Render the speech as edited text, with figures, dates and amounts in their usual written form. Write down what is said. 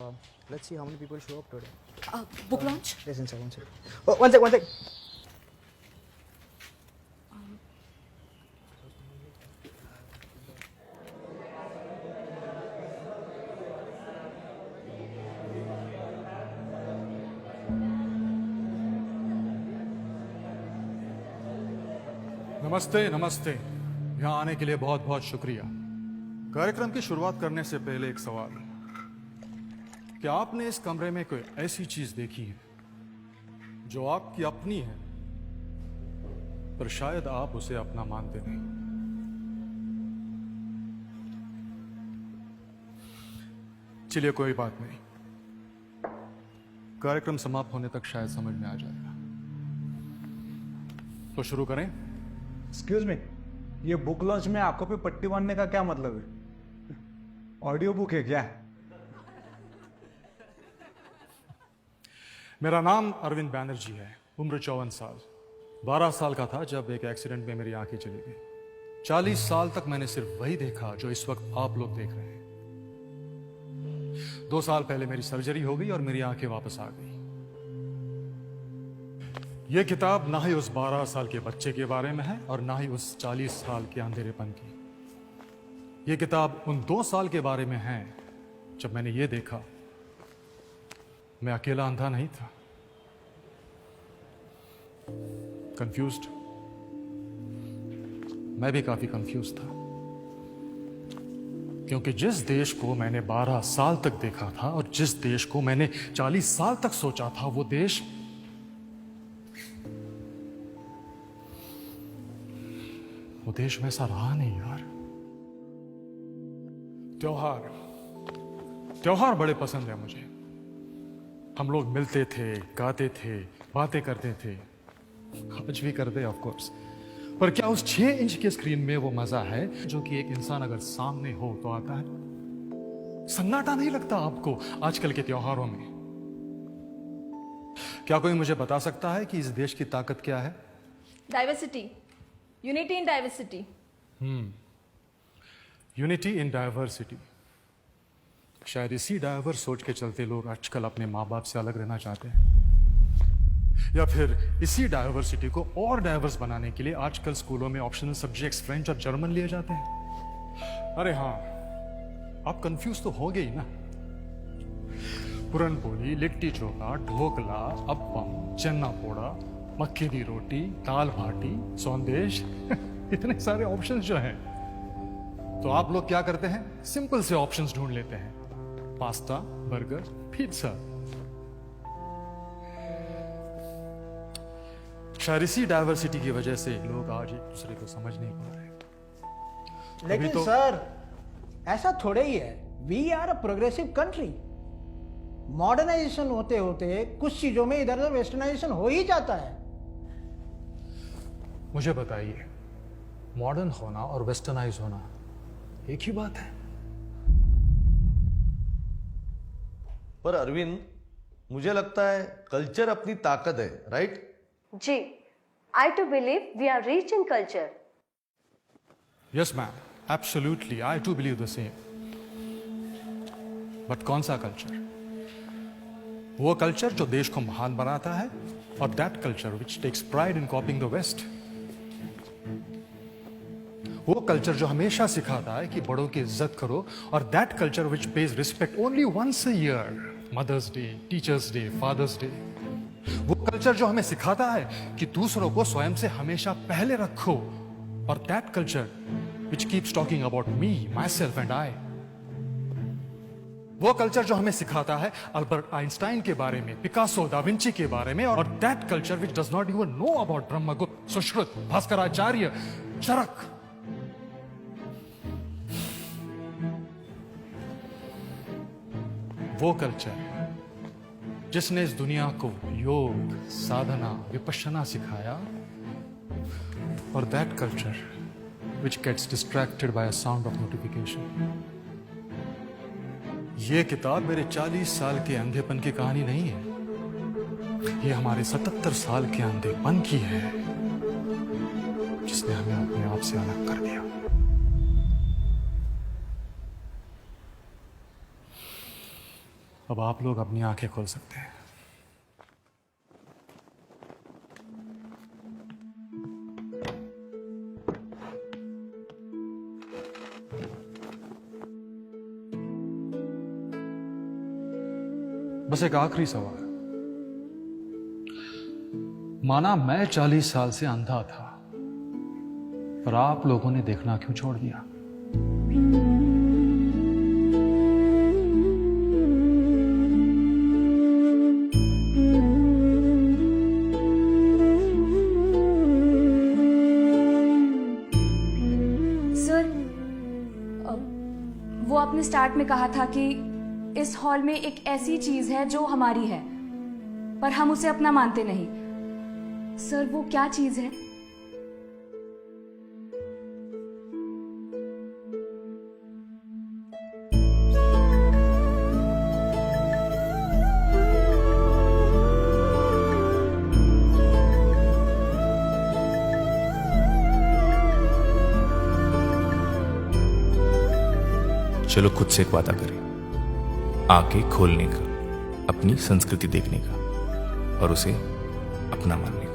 Uh, let's see how many people show up today. Book launch? Listen, sir, one sec. Oh, one sec, one sec. नमस्ते नमस्ते। यहाँ आने के लिए बहुत बहुत शुक्रिया। कार्यक्रम की शुरुआत करने से पहले एक सवाल, क्या आपने इस कमरे में कोई ऐसी चीज देखी है जो आपकी अपनी है पर शायद आप उसे अपना मानते नहीं? चलिए कोई बात नहीं, कार्यक्रम समाप्त होने तक शायद समझ में आ जाएगा। तो शुरू करें। एक्सक्यूज मी, ये बुक लॉन्च में आंखों पे पट्टी बांधने का क्या मतलब है? ऑडियो बुक है क्या? मेरा नाम अरविंद बैनर्जी है, उम्र 54 साल। 12 साल का था जब एक एक्सीडेंट में मेरी आंखें चली गई। 40 साल तक मैंने सिर्फ वही देखा जो इस वक्त आप लोग देख रहे हैं। 2 साल पहले मेरी सर्जरी हो गई और मेरी आंखें वापस आ गई। यह किताब ना ही उस 12 साल के बच्चे के बारे में है और ना ही उस 40 साल के अंधेरेपन की। यह किताब उन 2 साल के बारे में है जब मैंने ये देखा मैं अकेला अंधा नहीं था। कंफ्यूज्ड, मैं भी काफी कंफ्यूज था, क्योंकि जिस देश को मैंने 12 साल तक देखा था और जिस देश को मैंने 40 साल तक सोचा था, वो देश वैसा रहा नहीं यार। त्योहार बड़े पसंद है मुझे। हम लोग मिलते थे, गाते थे, बातें करते थे, आज भी करते ऑफ कोर्स। पर क्या उस 6 इंच के स्क्रीन में वो मजा है जो कि एक इंसान अगर सामने हो तो आता है? सन्नाटा नहीं लगता आपको आजकल के त्योहारों में? क्या कोई मुझे बता सकता है कि इस देश की ताकत क्या है? Diversity. Unity in diversity. Unity in diversity. शायद इसी डाइवर्स सोच के चलते लोग आजकल अपने माँ बाप से अलग रहना चाहते हैं, या फिर इसी डाइवर्सिटी को और डाइवर्स बनाने के लिए आजकल स्कूलों में ऑप्शनल सब्जेक्ट्स फ्रेंच और जर्मन लिए जाते हैं। अरे हाँ, आप कंफ्यूज तो हो गई ना। पुरन पोली, लिट्टी चोखा, ढोकला, अप्पम, चन्ना पोड़ा, मक्की दी रोटी, दाल भाटी, सौंदेश इतने सारे ऑप्शंस जो हैं, तो आप लोग क्या करते हैं? सिंपल से ऑप्शंस ढूंढ लेते हैं, पास्ता, बर्गर, पिज्जा। शायद इसी डाइवर्सिटी की वजह से लोग आज एक दूसरे को समझ नहीं पा रहे। लेकिन तो सर, ऐसा थोड़े ही है। We are a progressive country. Modernisation होते होते कुछ चीजों में इधर उधर वेस्टर्नाइजेशन हो ही जाता है। मुझे बताइए, मॉडर्न होना और वेस्टर्नाइज होना एक ही बात है? पर अरविंद, मुझे लगता है कल्चर अपनी ताकत है, right? G. I too believe we are rich in culture. Yes ma'am, absolutely, I too believe the same. But कौन सा कल्चर? वो कल्चर जो देश को महान बनाता है, और that culture which takes pride in copying the west. वो कल्चर जो हमेशा सिखाता है कि बड़ों की इज्जत करो, और that culture which pays respect only once a year, Mother's Day, Teachers' Day, Father's Day. वो कल्चर जो हमें सिखाता है कि दूसरों को स्वयं से हमेशा पहले रखो, और that culture which keeps talking about me, my self and I. वो कल्चर जो हमें सिखाता है अल्बर्ट आइंस्टाइन के बारे में, पिकासो, दा विंची के बारे में, और that culture which does not even know about Brahmagupta, Sushruta, Bhaskaracharya, Charaka. वो कल्चर जिसने इस दुनिया को योग, साधना, विपश्यना सिखाया, और that culture which gets distracted by a sound of notification. ये किताब मेरे 40 साल के अंधेपन की कहानी नहीं है, ये हमारे 77 साल के अंधेपन की है, जिसने हमें अपने आप से अलग कर दिया। अब आप लोग अपनी आंखें खोल सकते हैं। बस एक आखिरी सवाल। माना मैं 40 साल से अंधा था, पर आप लोगों ने देखना क्यों छोड़ दिया? सर, वो आपने स्टार्ट में कहा था कि इस हॉल में एक ऐसी चीज है जो हमारी है, पर हम उसे अपना मानते नहीं। सर, वो क्या चीज है? चलो खुद से एक वादा करें, आंखें खोलने का, अपनी संस्कृति देखने का और उसे अपना मानने का।